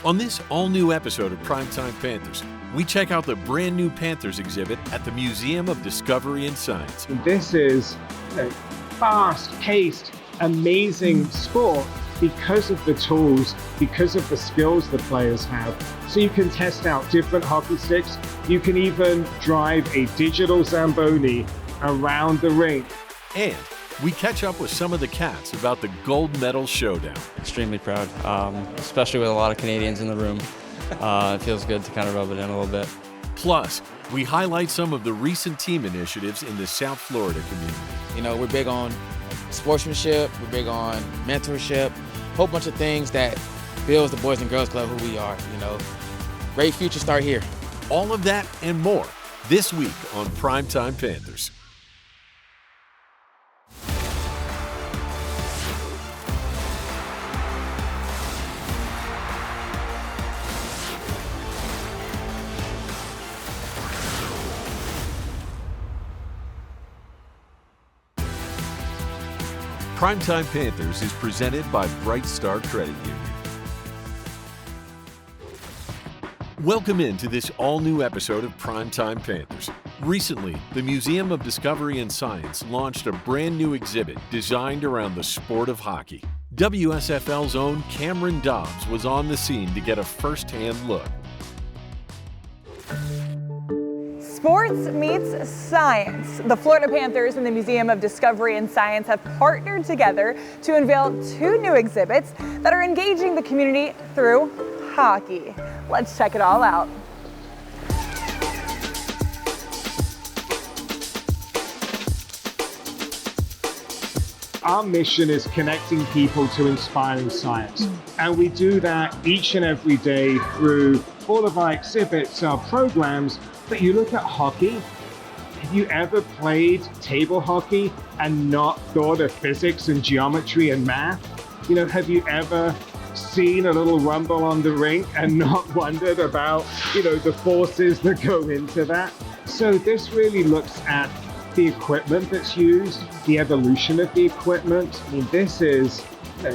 On this all-new episode of Primetime Panthers, we check out the brand new Panthers exhibit at the Museum of Discovery and Science. This is a fast-paced, amazing sport because of the tools, because of the skills the players have. So you can test out different hockey sticks. You can even drive a digital Zamboni around the rink. And we catch up with some of the cats about the gold medal showdown. Extremely proud, especially with a lot of Canadians in the room. It feels good to kind of rub it in a little bit. Plus, we highlight some of the recent team initiatives in the South Florida community. You know, we're big on sportsmanship, we're big on mentorship, a whole bunch of things that builds the Boys and Girls Club who we are, you know. Great future start here. All of that and more this week on Primetime Panthers. Primetime Panthers is presented by Bright Star Credit Union. Welcome into this all-new episode of Primetime Panthers. Recently, the Museum of Discovery and Science launched a brand new exhibit designed around the sport of hockey. WSFL's own Cameron Dobbs was on the scene to get a first-hand look. Sports meets science. The Florida Panthers and the Museum of Discovery and Science have partnered together to unveil two new exhibits that are engaging the community through hockey. Let's check it all out. Our mission is connecting people to inspiring science. And we do that each and every day through all of our exhibits, our programs. But you look at hockey, have you ever played table hockey and not thought of physics and geometry and math? You know, have you ever seen a little rumble on the rink and not wondered about, you know, the forces that go into that? So this really looks at the equipment that's used, the evolution of the equipment. I mean, this is a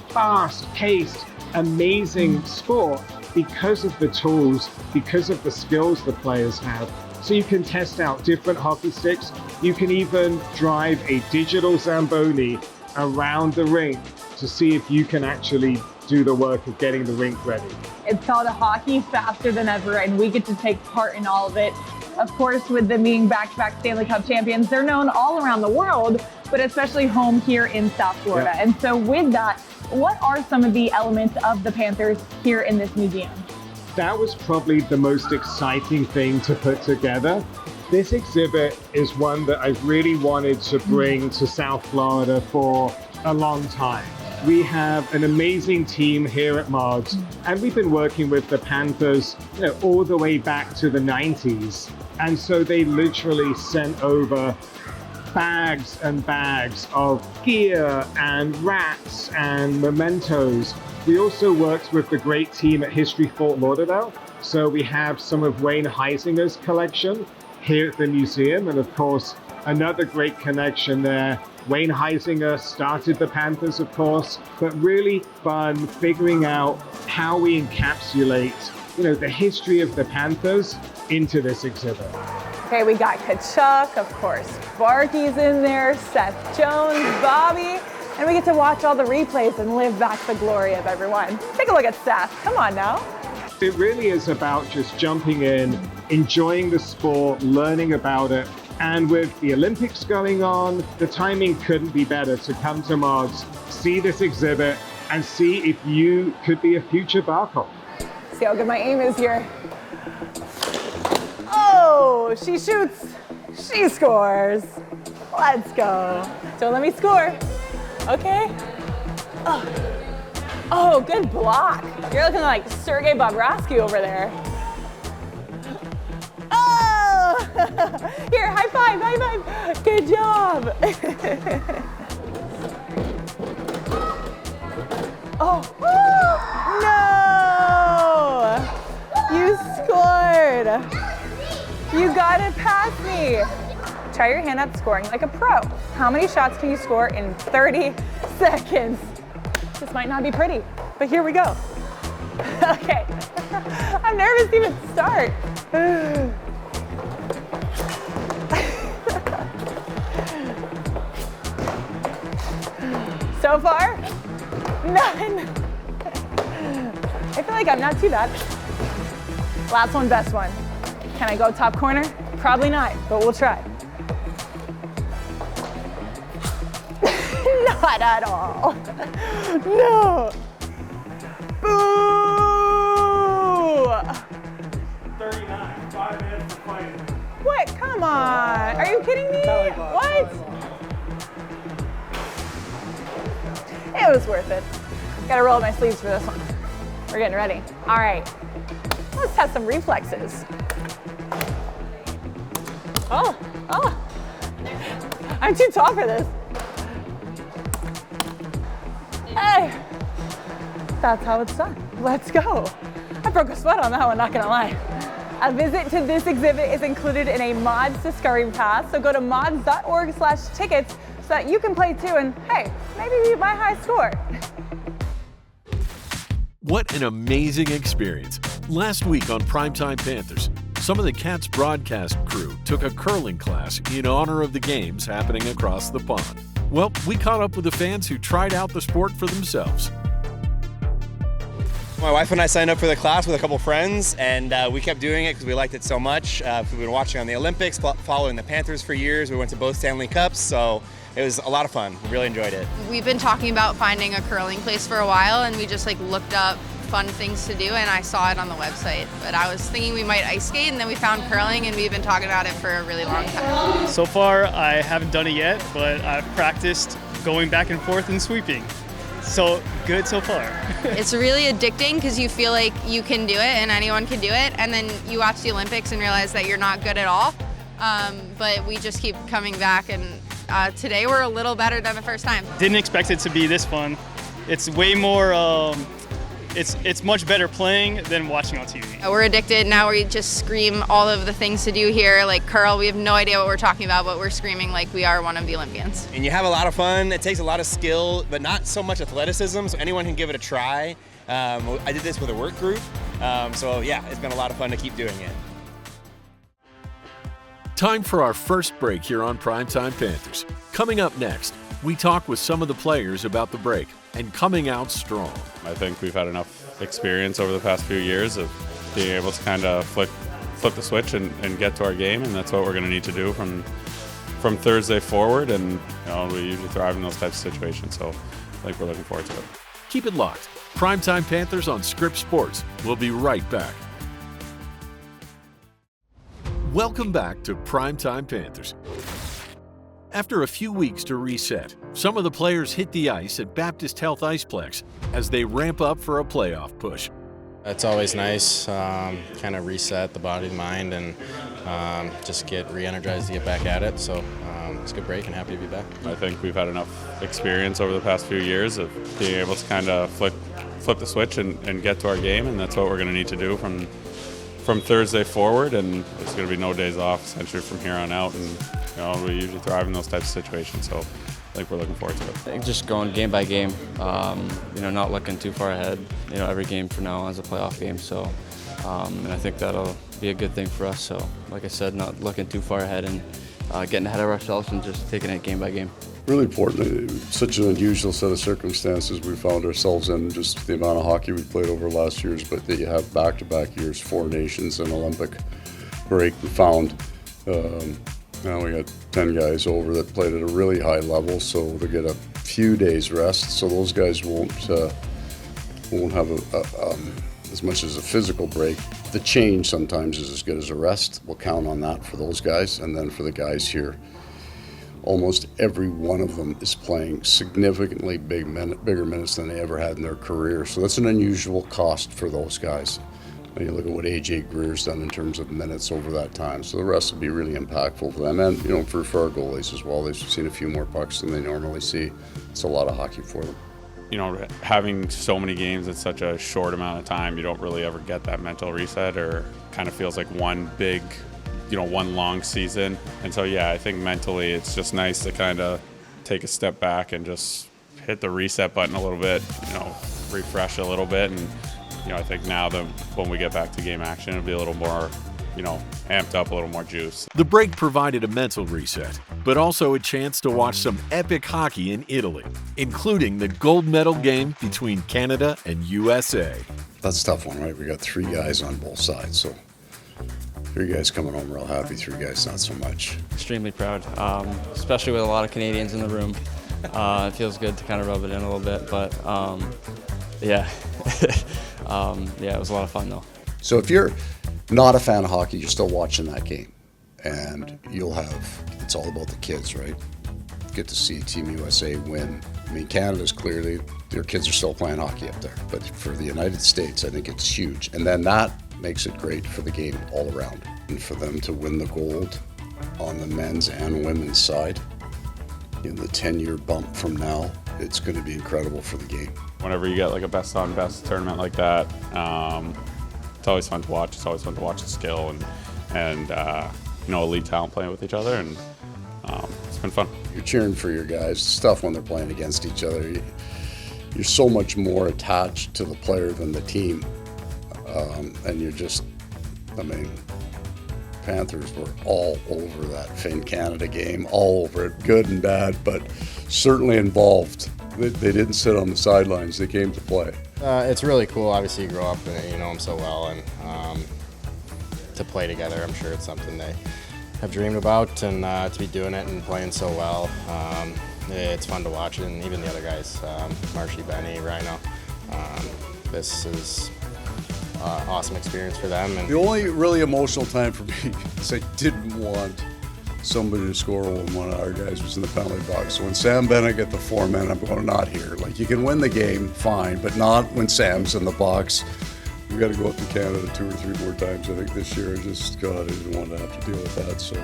fast-paced, amazing sport because of the tools, because of the skills the players have. So you can test out different hockey sticks. You can even drive a digital Zamboni around the rink to see if you can actually do the work of getting the rink ready. It's called Hockey Faster Than Ever, and we get to take part in all of it. Of course, with them being back-to-back Stanley Cup champions, they're known all around the world, but especially home here in South Florida. Yeah. And so with that, what are some of the elements of the Panthers here in this museum? That was probably the most exciting thing to put together. This exhibit is one that I've really wanted to bring to South Florida for a long time. We have an amazing team here at Mods, and we've been working with the Panthers, you know, all the way back to the 90s. And so they literally sent over bags and bags of gear and wraps and mementos. We also worked with the great team at History Fort Lauderdale. So we have some of Wayne Heisinger's collection here at the museum. And of course, another great connection there. Wayne Heisinger started the Panthers, of course, but really fun figuring out how we encapsulate, you know, the history of the Panthers into this exhibit. Okay, we got Kachuk, of course, Barkey's in there, Seth Jones, Bobby, and we get to watch all the replays and live back the glory of everyone. Take a look at Seth, come on now. It really is about just jumping in, enjoying the sport, learning about it, and with the Olympics going on, the timing couldn't be better to come to Mods, see this exhibit, and see if you could be a future Barkov. See how good my aim is here. Oh, she shoots, she scores. Let's go. Don't let me score. Okay. Oh, good block. You're looking like Sergei Bobrovsky over there. Oh! Here, high five, high five. Good job. Oh, no! You scored. You got it past me. Try your hand at scoring like a pro. How many shots can you score in 30 seconds? This might not be pretty, but here we go. Okay. I'm nervous to even start. So far, none. I feel like I'm not too bad. Last one, best one. Can I go top corner? Probably not, but we'll try. Not at all. No. Boo! 39, 5 minutes of fighting. What? Come on. Are you kidding me? What? It was worth it. Gotta roll up my sleeves for this one. We're getting ready. All right. Let's test some reflexes. Oh. I'm too tall for this. Hey. That's how it's done. Let's go. I broke a sweat on that one, not gonna lie. A visit to this exhibit is included in a Mods Discovery Pass, so go to mods.org/tickets so that you can play too and, hey, maybe beat my high score. What an amazing experience. Last week on Primetime Panthers, some of the Cats broadcast crew took a curling class in honor of the games happening across the pond. Well, we caught up with the fans who tried out the sport for themselves. My wife and I signed up for the class with a couple friends, and we kept doing it because we liked it so much. We've been watching on the Olympics, following the Panthers for years. We went to both Stanley Cups, so it was a lot of fun. We really enjoyed it. We've been talking about finding a curling place for a while, and we just looked up fun things to do, and I saw it on the website. But I was thinking we might ice skate, and then we found curling, and we've been talking about it for a really long time. So far, I haven't done it yet, but I've practiced going back and forth and sweeping. So good so far. It's really addicting because you feel like you can do it and anyone can do it, and then you watch the Olympics and realize that you're not good at all. But we just keep coming back, and today we're a little better than the first time. Didn't expect it to be this fun. It's way more, it's much better playing than watching on TV. We're addicted. Now we just scream all of the things to do here, like curl. We have no idea what we're talking about, but we're screaming like we are one of the Olympians. And you have a lot of fun. It takes a lot of skill, but not so much athleticism, so anyone can give it a try. I did this with a work group, so yeah, it's been a lot of fun to keep doing it. Time for our first break here on Primetime Panthers. Coming up next, we talk with some of the players about the break and coming out strong. I think we've had enough experience over the past few years of being able to kind of flip the switch and get to our game, and that's what we're going to need to do from Thursday forward, and we usually thrive in those types of situations, so I think we're looking forward to it. Keep it locked. Primetime Panthers on Scripps Sports. We'll be right back. Welcome back to Primetime Panthers. After a few weeks to reset, some of the players hit the ice at Baptist Health Iceplex as they ramp up for a playoff push. It's always nice, kind of reset the body and mind, and just get re-energized to get back at it. So it's a good break and happy to be back. I think we've had enough experience over the past few years of being able to kind of flip the switch and get to our game, and that's what we're going to need to do from Thursday forward, and there's going to be no days off essentially from here on out, and we usually thrive in those types of situations, so I think we're looking forward to it. I think just going game by game, not looking too far ahead. Every game for now is a playoff game, so and I think that'll be a good thing for us. So, like I said, not looking too far ahead and getting ahead of ourselves and just taking it game by game. Really important. Such an unusual set of circumstances we found ourselves in, just the amount of hockey we played over last years, but that you have back-to-back years, 4 nations, and Olympic break. We found now we got 10 guys over that played at a really high level, so they get a few days rest. So those guys won't have as much as a physical break. The change sometimes is as good as a rest. We'll count on that for those guys, and then for the guys here, almost every one of them is playing significantly bigger minutes than they ever had in their career. So that's an unusual cost for those guys. When you look at what AJ Greer's done in terms of minutes over that time. So the rest will be really impactful for them, and for our goalies as well. They've seen a few more pucks than they normally see. It's a lot of hockey for them. Having so many games in such a short amount of time, you don't really ever get that mental reset, or kind of feels like one big, one long season. And so, yeah, I think mentally it's just nice to kind of take a step back and just hit the reset button a little bit, refresh a little bit, and I think now that when we get back to game action, it'll be a little more, amped up, a little more juice. The break provided a mental reset, but also a chance to watch some epic hockey in Italy, including the gold medal game between Canada and USA. That's a tough one, right? We got 3 guys on both sides, so 3 guys coming home real happy, 3 guys not so much. Extremely proud, especially with a lot of Canadians in the room. It feels good to kind of rub it in a little bit, but yeah. Yeah, it was a lot of fun though. So if you're not a fan of hockey, you're still watching that game, and it's all about the kids, right? Get to see Team USA win. I mean, Canada's clearly, their kids are still playing hockey up there, but for the United States, I think it's huge. And then that makes it great for the game all around. And for them to win the gold on the men's and women's side, in the 10-year bump from now, it's going to be incredible for the game. Whenever you get like a best on best tournament like that, it's always fun to watch. It's always fun to watch the skill and elite talent playing with each other, and it's been fun. You're cheering for your guys. It's tough when they're playing against each other. You're so much more attached to the player than the team, and you're just, Panthers were all over that Finn-Canada game, all over it, good and bad, but certainly involved. They didn't sit on the sidelines, they came to play. It's really cool. Obviously, you grow up and you know them so well, and to play together, I'm sure it's something they have dreamed about, and to be doing it and playing so well, it's fun to watch. And even the other guys, Marshy, Benny, Rhino, this is awesome experience for them. And the only really emotional time for me is I didn't want somebody to score when one of our guys was in the penalty box. So when Sam Bennett got the 4 men, I'm going, not here. Like, you can win the game, fine, but not when Sam's in the box. We got to go up to Canada 2 or 3 more times, I think, this year. God, I didn't want to have to deal with that. So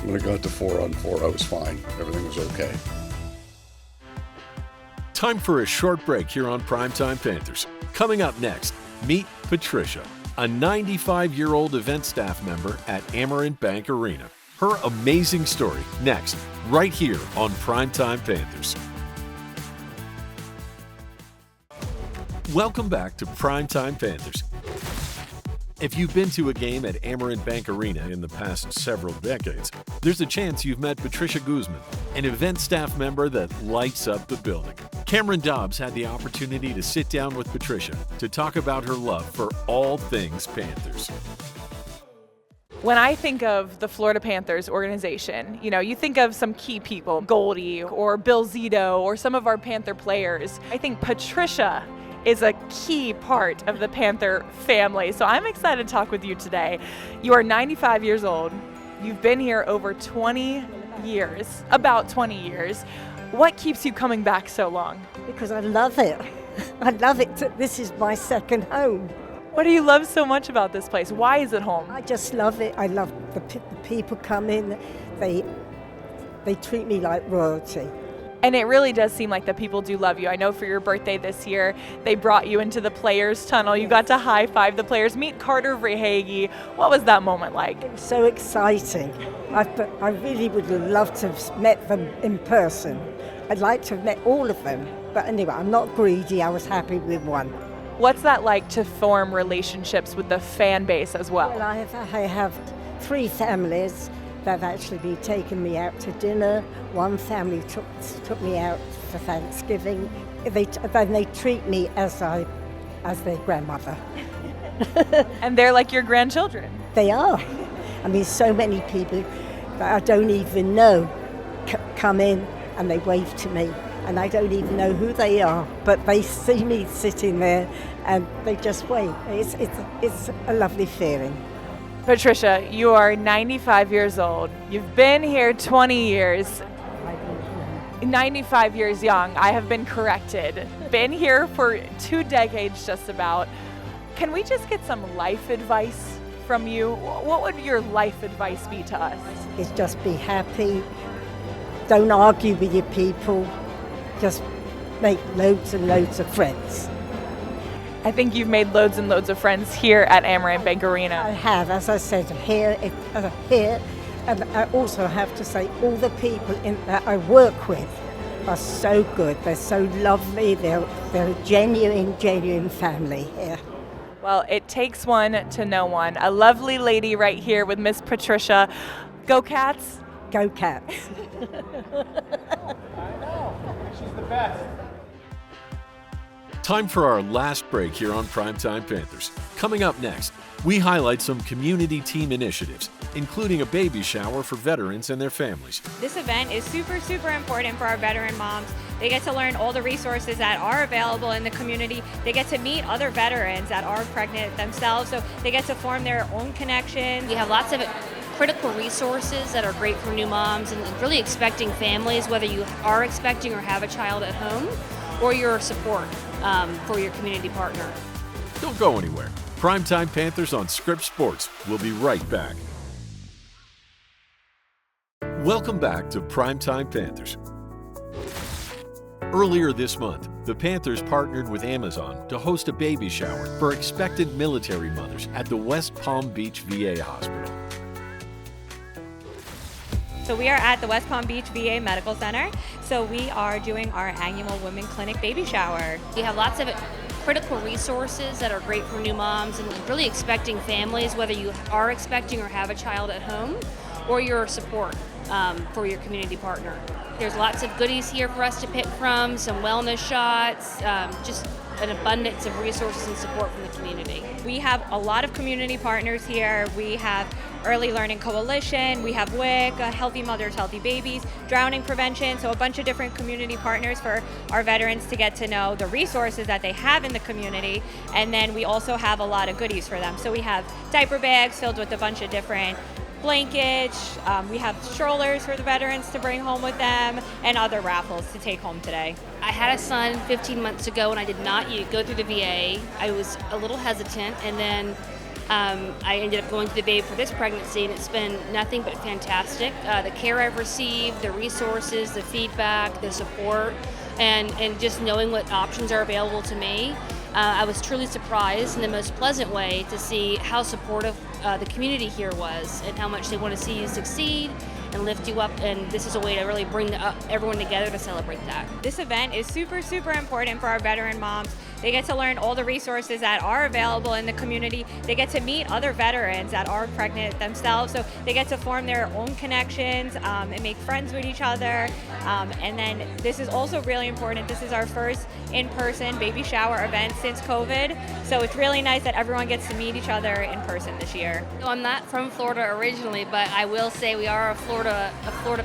when it got to 4-on-4, I was fine. Everything was okay. Time for a short break here on Primetime Panthers. Coming up next, meet Patricia, a 95-year-old event staff member at Amerant Bank Arena. Her amazing story next, right here on Primetime Panthers. Welcome back to Primetime Panthers. If you've been to a game at Amerant Bank Arena in the past several decades, there's a chance you've met Patricia Guzman, an event staff member that lights up the building. Cameron Dobbs had the opportunity to sit down with Patricia to talk about her love for all things Panthers. When I think of the Florida Panthers organization, you think of some key people, Goldie or Bill Zito or some of our Panther players. I think Patricia is a key part of the Panther family. So I'm excited to talk with you today. You are 95 years old. You've been here over 20 years, about 20 years. What keeps you coming back so long? Because I love it. I love it. This is my second home. What do you love so much about this place? Why is it home? I just love it. I love the people come in. They treat me like royalty. And it really does seem like the people do love you. I know for your birthday this year, they brought you into the players' tunnel. You got to high-five the players, meet Carter Verhaeghe. What was that moment like? It was so exciting. I really would have loved to have met them in person. I'd like to have met all of them. But anyway, I'm not greedy. I was happy with one. What's that like to form relationships with the fan base as well? Well, I have 3 families that have actually been taking me out to dinner. One family took me out for Thanksgiving. They treat me as their grandmother. And they're like your grandchildren. They are. I mean, so many people that I don't even know come in and they wave to me. And I don't even know who they are, but they see me sitting there and they just wave. It's a lovely feeling. Patricia, you are 95 years old. You've been here 20 years. 95 years young. I have been corrected. Been here for 2 decades just about. Can we just get some life advice from you? What would your life advice be to us? It's just be happy. Don't argue with your people. Just make loads and loads of friends. I think you've made loads and loads of friends here at Amerant Bank Arena. I have, as I said, here, and I also have to say all the people that I work with, are so good. They're so lovely. They're a genuine family here. Well, it takes one to know one. A lovely lady right here with Miss Patricia. Go Cats! Go Cats. She's the best. Time for our last break here on Primetime Panthers. Coming up next, we highlight some community team initiatives, including a baby shower for veterans and their families. This event is super important for our veteran moms. They get to learn all the resources that are available in the community. They get to meet other veterans that are pregnant themselves, so they get to form their own connections. We have lots of critical resources that are great for new moms and really expecting families, whether you are expecting or have a child at home, or your support for your community partner. Don't go anywhere. Primetime Panthers on Scripps Sports. We'll be right back. Welcome back to Primetime Panthers. Earlier this month, the Panthers partnered with Amazon to host a baby shower for expectant military mothers at the West Palm Beach VA Hospital. So we are at the West Palm Beach VA Medical Center. So we are doing our annual Women Clinic baby shower. We have lots of critical resources that are great for new moms and really expecting families, whether you are expecting or have a child at home, or your support for your community partner. There's lots of goodies here for us to pick from, some wellness shots, just an abundance of resources and support from the community. We have a lot of community partners here. We have Early Learning Coalition, we have WIC, Healthy Mothers, Healthy Babies, drowning prevention, so a bunch of different community partners for our veterans to get to know the resources that they have in the community. And then we also have a lot of goodies for them. So we have diaper bags filled with a bunch of different blankets, we have strollers for the veterans to bring home with them, and other raffles to take home today. I had a son 15 months ago and I did not go through the VA. I was a little hesitant, and then I ended up going to the VA for this pregnancy, and it's been nothing but fantastic. The care I've received, the resources, the feedback, the support, and just knowing what options are available to me. I was truly surprised in the most pleasant way to see how supportive the community here was, and how much they want to see you succeed and lift you up, and this is a way to really bring everyone together to celebrate that. This event is super important for our veteran moms. They get to learn all the resources that are available in the community. They get to meet other veterans that are pregnant themselves, so they get to form their own connections and make friends with each other. And then this is also really important. This is our first in-person baby shower event since COVID, so it's really nice that everyone gets to meet each other in person this year. So I'm not from Florida originally, but I will say we are a Florida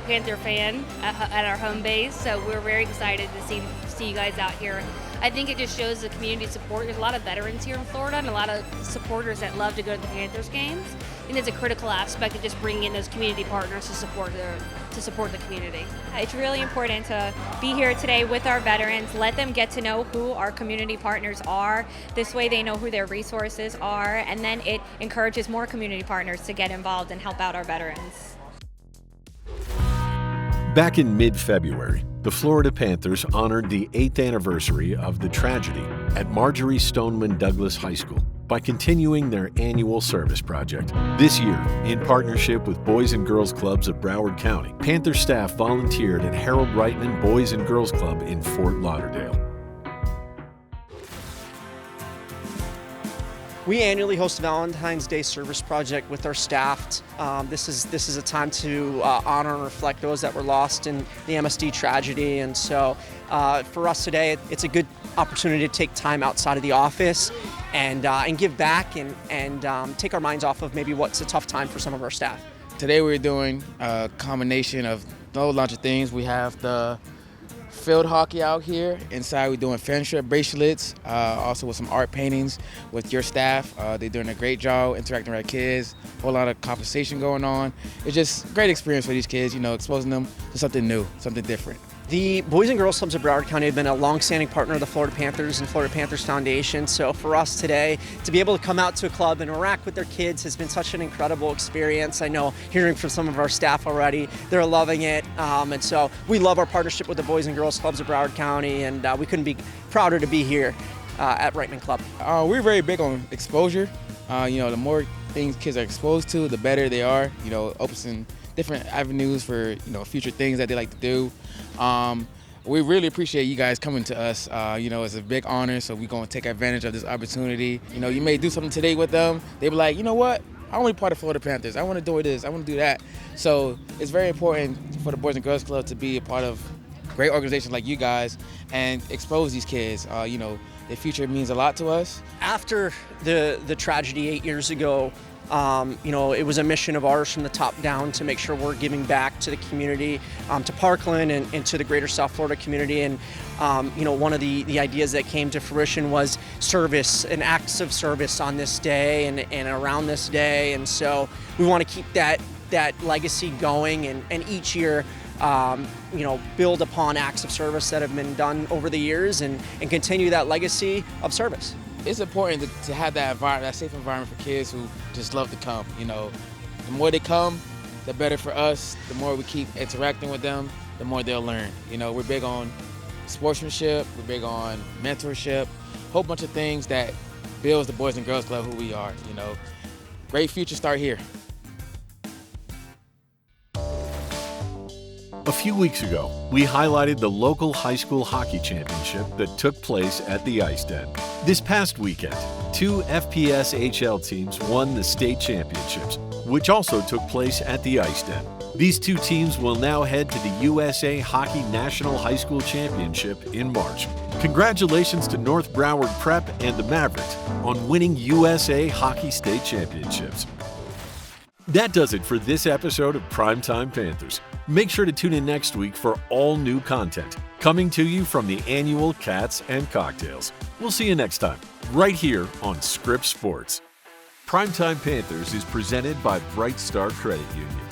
Panther fan at our home base, so we're very excited to see you guys out here. I think it just shows the community support. There's a lot of veterans here in Florida and a lot of supporters that love to go to the Panthers games. And it's a critical aspect of just bringing in those community partners to support the community. It's really important to be here today with our veterans, let them get to know who our community partners are. This way they know who their resources are, and then it encourages more community partners to get involved and help out our veterans. Back in mid-February, the Florida Panthers honored the 8th anniversary of the tragedy at Marjorie Stoneman Douglas High School by continuing their annual service project. This year, in partnership with Boys and Girls Clubs of Broward County, Panther staff volunteered at Harold Reitman Boys and Girls Club in Fort Lauderdale. We annually host a Valentine's Day service project with our staff. This is a time to honor and reflect those that were lost in the MSD tragedy, and so for us today, it's a good opportunity to take time outside of the office and give back and take our minds off of maybe what's a tough time for some of our staff. Today we're doing a combination of a whole bunch of things. We have the field hockey out here. Inside we're doing friendship bracelets, also with some art paintings with your staff. They're doing a great job interacting with our kids, a whole lot of conversation going on. It's just a great experience for these kids, exposing them to something new, something different. The Boys and Girls Clubs of Broward County have been a long-standing partner of the Florida Panthers and Florida Panthers Foundation. So for us today, to be able to come out to a club and interact with their kids has been such an incredible experience. I know hearing from some of our staff already, they're loving it. And so we love our partnership with the Boys and Girls Clubs of Broward County, and we couldn't be prouder to be here at Reitman Club. We're very big on exposure. The more things kids are exposed to, the better they are. Opens different avenues for future things that they like to do. we really appreciate you guys coming to us. It's a big honor, so we're going to take advantage of this opportunity. You may do something today with them. They be like, you know what? I want to be part of Florida Panthers. I want to do this. I want to do that. So it's very important for the Boys and Girls Club to be a part of great organizations like you guys and expose these kids. Their future means a lot to us. After the tragedy 8 years ago, it was a mission of ours from the top down to make sure we're giving back to the community, to Parkland and to the greater South Florida community. And, one of the ideas that came to fruition was service and acts of service on this day and around this day. And so we want to keep that legacy going and each year, build upon acts of service that have been done over the years and continue that legacy of service. It's important to have that safe environment for kids who just love to come. The more they come, the better for us. The more we keep interacting with them, the more they'll learn. We're big on sportsmanship, we're big on mentorship, a whole bunch of things that builds the Boys and Girls Club who we are. Great future start here. A few weeks ago, we highlighted the local high school hockey championship that took place at the Ice Den. This past weekend, 2 FPSHL teams won the state championships, which also took place at the Ice Den. These 2 teams will now head to the USA Hockey National High School Championship in March. Congratulations to North Broward Prep and the Mavericks on winning USA Hockey State Championships. That does it for this episode of Primetime Panthers. Make sure to tune in next week for all new content coming to you from the annual Cats and Cocktails. We'll see you next time, right here on Scripps Sports. Primetime Panthers is presented by Bright Star Credit Union.